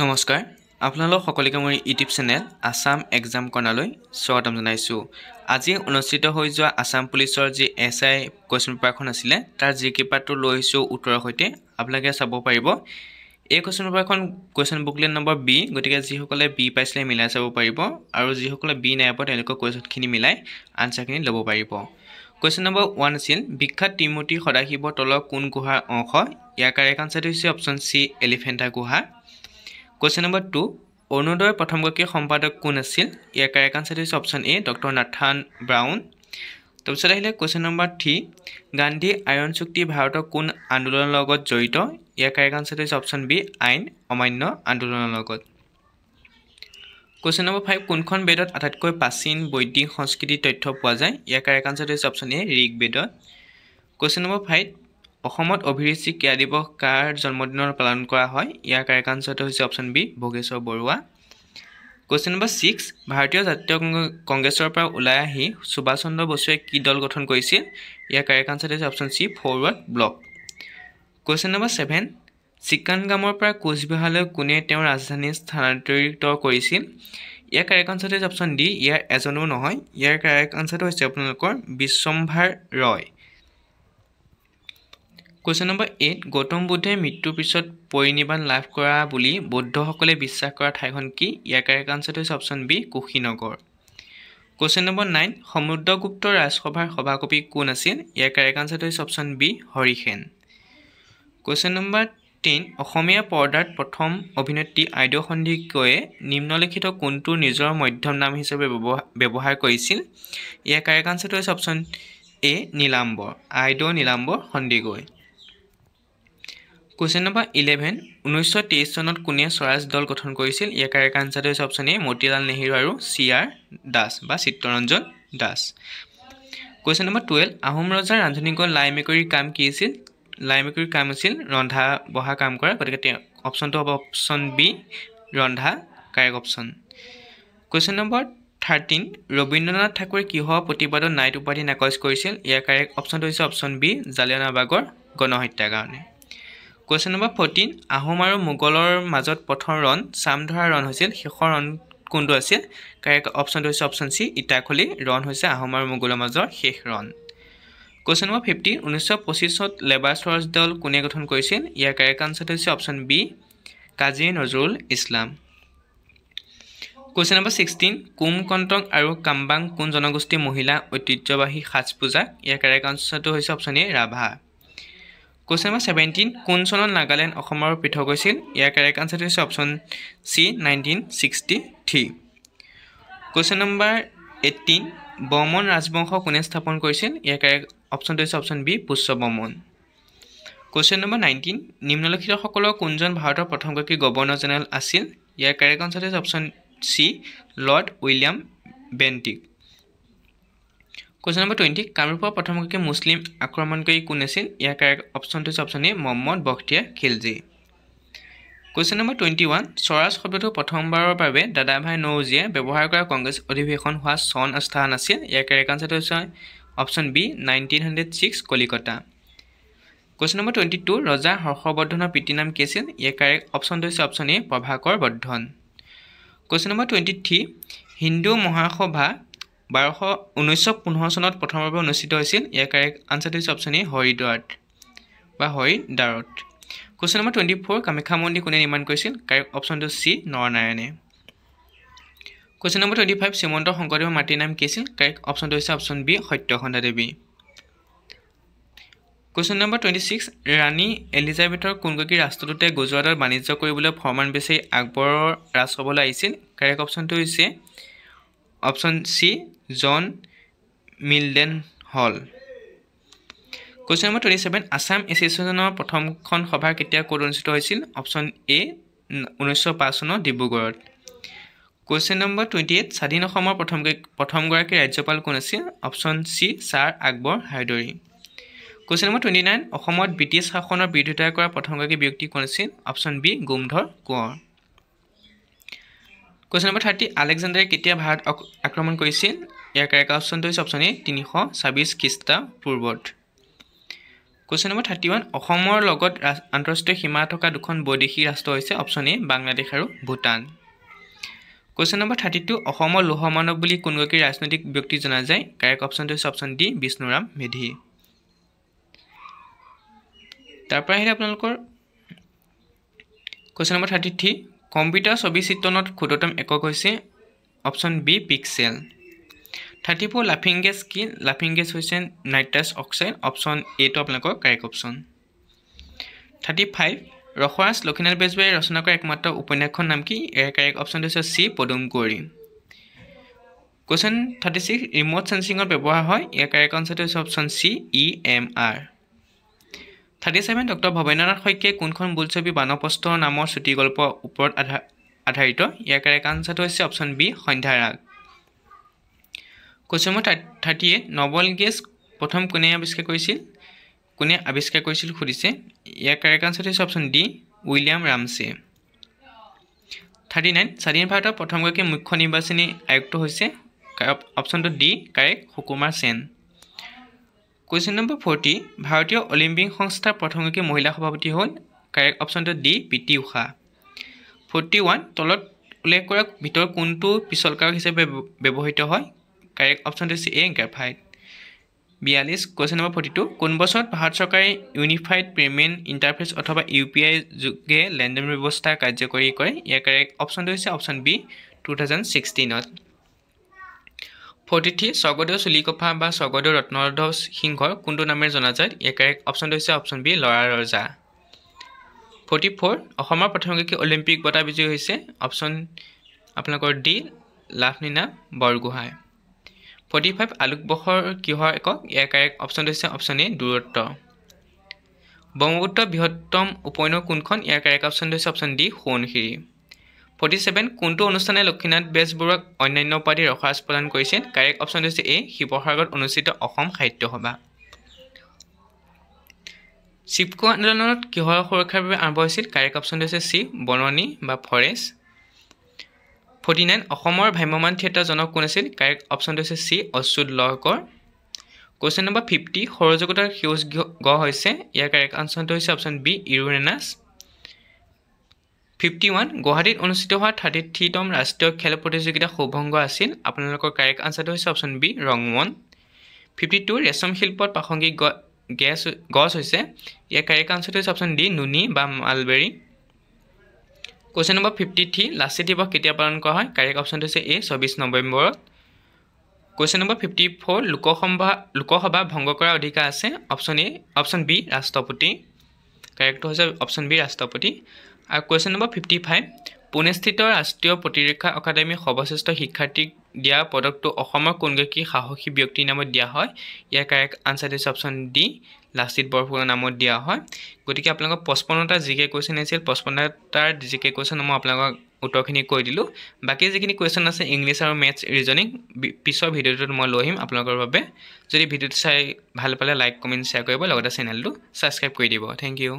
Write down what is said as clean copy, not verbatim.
নমস্কাৰ আপোনালোক সকলোকে মোৰ ইউটিউব চেনেল আসাম এক্সাম কৰ্ণাৰলৈ স্বাগতম জনাইছোঁ। আজি অনুষ্ঠিত হৈ যোৱা আসাম পুলিচৰ যি এছআই কুৱেশ্যন পেপাৰখন আছিলে তাৰ জি পেপাৰটো লৈ আহিছোঁ উত্তৰৰ সৈতে আপোনালোকে চাব পাৰিব। এই কুৱেশ্যন পেপাৰখন কুৱেশ্যন বুকলেট নম্বৰ বি, গতিকে যিসকলে বি পাইছিলে মিলাই চাব পাৰিব আৰু যিসকলে বি নাই পোৱা তেওঁলোকৰ কুৱেশ্যনখিনি মিলাই আনচাৰখিনি ল'ব পাৰিব। কুৱেশ্যন নম্বৰ 1 আছিল বিখ্যাত ত্ৰিমূৰ্তি সদাশিৱৰ তলৰ কোন গুহাৰ অংশ? ইয়াৰ কাৰেক্ট আনচাৰটো হৈছে অপশ্যন চি এলিফেণ্টা গুহা। কুৱেশ্যন নম্বৰ 2 অৰুণোদয়ৰ প্ৰথমগৰাকী সম্পাদক কোন আছিল? ইয়াৰ কাৰেক্ট আনচাৰটো হৈছে অপশ্যন এ ডক্টৰ নাথান ব্ৰাউন। তাৰপিছত আহিলে কুৱেশ্যন নম্বৰ 3 গান্ধী আইৰণ চুক্তি ভাৰতৰ কোন আন্দোলনৰ লগত জড়িত? ইয়াৰ কাৰেক্ট আনচাৰটো হৈছে অপশ্যন বি আইন অমান্য আন্দোলনৰ লগত। কুৱেশ্যন নম্বৰ 5 কোনখন বেদত আটাইতকৈ প্ৰাচীন বৈদিক সংস্কৃতিৰ তথ্য পোৱা যায়? ইয়াৰ কাৰেক্ট আনচাৰটো হৈছে অপশ্যন এ ঋগ্বেদত। কুৱেশ্যন নম্বৰ 5 অসমত অভিৰুচি ক্ৰীড়া দিৱস কাৰ জন্মদিনত পালন কৰা হয়? ইয়াৰ কাৰেক্ট আনচাৰটো হৈছে option B Bhogeswar Baruah. Question number 6 ভাৰতীয় জাতীয় কংগ্ৰেছৰ পৰা ওলাই আহি সুভাষ চন্দ্ৰ বসুৱে কি দল গঠন কৰিছিল? ইয়াৰ কাৰেক্ট আনচাৰটো হৈছে option C forward block. Question number 7 চিকানগামৰ পৰা কোচবিহাৰলৈ কোনে তেওঁৰ ৰাজধানী স্থানান্তৰিত কৰিছিল? ইয়াৰ কাৰেক্ট আনচাৰটো হৈছে অপশ্যন ডি ইয়াৰ এজনো নহয়। ইয়াৰ কাৰেক্ট আনচাৰটো হৈছে আপোনালোকৰ বিশ্বম্ভাৰ ৰয়। কুৱেশ্যন নম্বৰ 8 গৌতম বুদ্ধে মৃত্যুৰ পিছত পৰিনিৰ্বাণ লাভ কৰা বুলি বৌদ্ধসকলে বিশ্বাস কৰা ঠাইখন কি? ইয়াৰ কাৰেক্ট আনচাৰটো হৈছে option B Kushinagar. Question number 9 Samudragupta ৰাজসভাৰ সভাকবি কোন আছিল? ইয়াৰ কাৰেক্ট আনচাৰটো হৈছে option B Harisen. Question number 10 Asomiya পৰ্দাত প্ৰথম অভিনেত্ৰী আইদেউ সন্দিকৈয়ে নিম্নলিখিত কোনটো নিজৰ মধ্যম নাম হিচাপে ব্যৱহাৰ কৰিছিল? ইয়াৰ কাৰেক্ট আনচাৰটো হৈছে option A Nilambar Aideu Nilambar Sandikoi. Question number 11 1923 চনত কোনে স্বৰাজ দল গঠন কৰিছিল? ইয়াৰ কাৰেক্ট আনচাৰটো হৈছে অপশ্যন এ মতিলাল নেহেৰু আৰু চি.আৰ. দাস বা চিত্তৰঞ্জন দাস। কুৱেশ্যন নম্বৰ 12 আহোম ৰজাৰ ৰান্ধনিগড় লাই মেকুৰীৰ কাম কি আছিল? লাই মেকুৰীৰ কাম আছিল ৰন্ধা বঢ়া কাম কৰা, গতিকে তেওঁ অপশ্যনটো হ'ব অপশ্যন বি ৰন্ধা correct option. Question number 13 Rabindranath ঠাকুৰে কিহৰ প্ৰতিবাদত নাইট উপাধি নাকচ কৰিছিল? ইয়াৰ কাৰেক্ট অপশ্যনটো হৈছে অপশ্যন বি জালিয়ানাবাগৰ গণহত্যাৰ কাৰণে। কুৱেশ্যন নম্বৰ 14 আহোম আৰু মোগলৰ মাজত প্ৰথম ৰণ চামধৰা ৰণ হৈছিল, শেষৰ ৰণ কোনটো আছিল? কাৰেক্ট অপশ্যনটো হৈছে অপশ্যন চি ইটাখুলি ৰণ হৈছে আহোম আৰু মোগলৰ মাজৰ শেষ ৰণ। কুৱেশ্যন নম্বৰ 15 1925 চনত লেবাৰ স্বৰাজ দল কোনে গঠন কৰিছিল? ইয়াৰ কাৰেক্ট আনচাৰটো হৈছে অপশ্যন বি কাজী নজৰুল ইছলাম। কুৱেশ্যন নম্বৰ 16 কুমকণ্টং আৰু কাম্বাং কোন জনগোষ্ঠীৰ মহিলা ঐতিহ্যবাহী সাজ পোছাক? ইয়াৰ কাৰেক্ট আনচাৰটো হৈছে অপশ্যন এ ৰাভা। কুৱেশ্যন নম্বৰ 17 কোন চনত নাগালেণ্ড অসমৰ পৃথক হৈছিল? ইয়াৰ কাৰেক্ট আনচাৰটো হৈছে option C 1963। Question number 18 Barman ৰাজবংশ কোনে স্থাপন কৰিছিল? ইয়াৰ কাৰেক্ট অপশ্যনটো হৈছে option B Pushya Barman. Question number 19 নিম্নলিখিতসকলৰ কোনজন ভাৰতৰ প্ৰথমগৰাকী গভৰ্ণৰ জেনেৰেল আছিল? ইয়াৰ কাৰেক্ট আনচাৰটো হৈছে option C lord William Bentinck. Question number 20 কামৰূপৰ প্ৰথমগৰাকী মুছলিম আক্ৰমণকাৰী কোন আছিল? ইয়াৰ কাৰেক্ট অপশ্যনটো হৈছে option A Muhammad Bakhtiyar Khilji. Question number 21 swaraj শব্দটো প্ৰথমবাৰৰ বাবে দাদাভাই নৌৰোজীয়ে ব্যৱহাৰ কৰা কংগ্ৰেছ অধিৱেশন হোৱা চন স্থান আছিল? ইয়াৰ কাৰেক্ট আনচাৰটো হৈছে option B 1906 Calcutta. Question number 22 ৰজা হৰ্ষবৰ্ধনৰ পিতৃৰ নাম কি আছিল? ইয়াৰ কাৰেক্ট অপশ্যনটো হৈছে option A Prabhakar Bardhan. Question number 23 Hindu Mahasabha 1915 চনত প্ৰথমবাৰ অনুষ্ঠিত হৈছিল? ইয়াৰ কাৰেক্ট আনচাৰটো হৈছে অপশ্যন এ হৰিদ্বাৰত। কুৱেশ্যন নম্বৰ 24 কামাখ্যা মন্দিৰ কোনে নিৰ্মাণ কৰিছিল? কাৰেক্ট অপশ্যনটো চি নৰনাৰায়ণে। কুৱেশ্যন নম্বৰ 25 শ্ৰীমন্ত শংকৰদেৱৰ মাতৃৰ নাম কি আছিল? কাৰেক্ট অপশ্যনটো হৈছে option B Satyasandha Devi. Question number 26 ৰাণী এলিজাবেথৰ কোনগৰাকী ৰাষ্ট্ৰদূতে গুজৰাটত বাণিজ্য কৰিবলৈ ফৰমান বিচাৰি আকবৰৰ ৰাজসভালৈ আহিছিল? কাৰেক্ট অপশ্যনটো হৈছে অপশ্যন চি জন মিল্ডেন হল। কুৱেশ্যন নম্বৰ 27 আছাম এছ'চিয়েশ্যনৰ প্ৰথমখন সভা কেতিয়া ক'ত অনুষ্ঠিত হৈছিল? অপশ্যন এ 1905 চনৰ ডিব্ৰুগড়ত। কুৱেশ্যন নম্বৰ 28 স্বাধীন অসমৰ প্ৰথমগৰাকী ৰাজ্যপাল কোন আছিল? Option C sir Akbar Hydari. Question number 29 অসমত ব্ৰিটিছ শাসনৰ বিৰোধিতা কৰা প্ৰথমগৰাকী ব্যক্তি কোন আছিল? Option B Gomdhar Konwar. Question number 30 আলেকজাণ্ডাৰে কেতিয়া ভাৰত আক্ৰমণ কৰিছিল? ইয়াৰ কাৰেক্ট অপশ্যনটো হৈছে অপশ্যন এ 326 খ্ৰীষ্টাপূৰ্বত। কুৱেশ্যন নম্বৰ 31 অসমৰ লগত আন্তঃৰাষ্ট্ৰীয় সীমা থকা দুখন বৈদেশিক ৰাষ্ট্ৰ হৈছে অপশ্যন এ বাংলাদেশ আৰু ভূটান কুৱেশ্যন নম্বৰ 32 অসমৰ লৌহ মানৱ বুলি কোনগৰাকী ৰাজনৈতিক ব্যক্তি জনা যায় কাৰেক্ট অপশ্যনটো হৈছে অপশ্যন ডি বিষ্ণুৰাম মেধি তাৰ পৰা আহিলে আপোনালোকৰ কুৱেশ্যন নম্বৰ 33 কম্পিউটাৰ ছবি চিত্ৰণত ক্ষুদ্ৰতম একক হৈছে অপশ্যন বি পিক্সেল 34 লাফিং গেছ কি লাফিং গেছ হৈছে নাইট্ৰাছ অক্সাইড অপশ্যন এ টো আপোনালোকৰ কাৰেক্ট অপশ্যন 35 ৰসৰাজ লক্ষ্মীনাথ বেজবৰুৱাই ৰচনা কৰা একমাত্ৰ উপন্যাসখনৰ নাম কি ইয়াৰ কাৰেক্ট অপশ্যনটো হৈছে চি পদুম কুঁৱৰী কুৱেশ্যন 36 ৰিম'ট সেন্সিঙৰ ব্যৱহাৰ হয় ইয়াৰ কাৰেক্ট আনসাৰটো হৈছে option C EMR 37 doctor Bhabendranath শইকীয়াই কোনখন বোলছবি বানপ্ৰস্থ নামৰ চুটি গল্পৰ ওপৰত আধাৰিত ইয়াৰ কাৰেক্ট আনসাৰটো হৈছে option B Sandhyarag question number 38 noble gas প্ৰথম কোনে আৱিষ্কাৰ কৰিছিল সুধিছে ইয়াৰ কাৰেক্ট আনসাৰটো হৈছে অপশ্যন ডি উইলিয়াম ৰামছে 39 স্বাধীন ভাৰতৰ প্ৰথমগৰাকী মুখ্য নিৰ্বাচনী আয়ুক্ত হৈছে অপশ্যনটো ডি কাৰেক্ট সুকুমাৰ সেন কুৱেশ্যন নম্বৰ 40 ভাৰতীয় অলিম্পিক সংস্থাৰ প্ৰথমগৰাকী মহিলা সভাপতি হ'ল কাৰেক্ট অপশ্যনটো ডি পিটি উষা 41 তলত উল্লেখ কৰা ভিতৰত কোনটো পিছলকাৰক হিচাপে ব্যৱহৃত হয় কাৰেক্ট অপশ্যনটো হৈছে এ গ্ৰাফাইট 42 কুৱেশ্যন নম্বৰ 42 কোন বছৰত ভাৰত চৰকাৰে ইউনিফাইড পেমেণ্ট ইণ্টাৰফেচ অথবা UPI যোগে লেনদেন ব্যৱস্থা কাৰ্যকৰী কৰে ইয়াৰ কাৰেক্ট অপশ্যনটো হৈছে অপশ্যন বি 2016ত 43 স্বৰ্গদেউ চুলিকফা বা স্বৰ্গদেউ ৰত্নধৰ সিংহৰ কোনটো নামেৰে জনাজাত ইয়াৰ কাৰেক্ট অপশ্যনটো হৈছে অপশ্যন বি লৰা ৰজা 44 অসমৰ প্ৰথমগৰাকী অলিম্পিক বঁটা বিজয়ী হৈছে অপশ্যন আপোনালোকৰ ডি লাভলীনা বৰগোহাঁই 45 আলোক বৰ্ষৰ কিহৰ একক ইয়াৰ কাৰেক্ট অপশ্যনটো হৈছে অপশ্যন এ দূৰত্ব ব্ৰহ্মপুত্ৰ বৃহত্তম উপনৈ কোনখন ইয়াৰ কাৰেক্ট অপশ্যনটো হৈছে অপশ্যন ডি সোৱণশিৰি 47 কোনটো অনুষ্ঠানে লক্ষ্মীনাথ বেজবৰুৱাক অন্যান্য উপাধি ৰসৰাজ প্ৰদান কৰিছিল কাৰেক্ট অপশ্যনটো হৈছে এ শিৱসাগৰত অনুষ্ঠিত অসম সাহিত্য সভা চিপকো আন্দোলনত কিহৰ সুৰক্ষাৰ বাবে আৰম্ভ হৈছিল কাৰেক্ট অপশ্যনটো হৈছে চি বননি বা ফৰেষ্ট 49 অসমৰ ভ্ৰাম্যমাণ থিয়েটাৰ জনক কোন আছিল কাৰেক্ট অপশ্যনটো হৈছে C Achyut Lahkar question number 50 সৌৰজগতৰ সেউজ গ্ৰহ হৈছে ইয়াৰ কাৰেক্ট আনসাৰটো হৈছে অপশ্যন বি ইউৰেনাছ 51 গুৱাহাটীত অনুষ্ঠিত হোৱা 33তম ৰাষ্ট্ৰীয় খেল প্ৰতিযোগিতা সৌভংগ আছিল আপোনালোকৰ কাৰেক্ট আনসাৰটো হৈছে অপশ্যন বি ৰংমন 52 ৰেশম শিল্পত প্ৰাসংগিক গছ হৈছে ইয়াৰ কাৰেক্ট আনসাৰটো হৈছে অপশ্যন ডি নুনি বা মালবেৰী কুৱেশ্যন নম্বৰ 53 লাচিত দিৱস কেতিয়া পালন কৰা হয় কাৰেক্ট অপশ্যনটো হৈছে এ 24 নৱেম্বৰত কুৱেশ্যন নম্বৰ 54 লোকসভা ভংগ কৰাৰ অধিকাৰ আছে অপশ্যন বি ৰাষ্ট্ৰপতি কাৰেক্টটো হৈছে অপশ্যন বি ৰাষ্ট্ৰপতি আৰু কুৱেশ্যন নম্বৰ 55 পুনেস্থিত ৰাষ্ট্ৰীয় প্ৰতিৰক্ষা একাডেমী সৰ্বশ্ৰেষ্ঠ শিক্ষাৰ্থীক দিয়া পদকটো অসমৰ কোনগৰাকী সাহসী ব্যক্তিৰ নামত দিয়া হয় ইয়াৰ কাৰেক্ট আনসাৰটো হৈছে অপশ্যন ডি লাচিত বৰফুকনৰ নামত দিয়া হয় গতিকে আপোনালোকক 55টা জিকে কুৱেশ্যন আছিল 55টাৰ জিকে কুৱেশ্যন মই আপোনালোকক উত্তৰখিনি কৈ দিলোঁ বাকী যিখিনি কুৱেশ্যন আছে ইংলিছ আৰু মেথছ ৰিজনিং পিছৰ ভিডিঅ'টোত মই লৈ আহিম আপোনালোকৰ বাবে যদি ভিডিঅ'টো চাই ভাল পালে লাইক কমেণ্ট শ্বেয়াৰ কৰিব লগতে চেনেলটো ছাবস্ক্ৰাইব কৰি দিব থেংক ইউ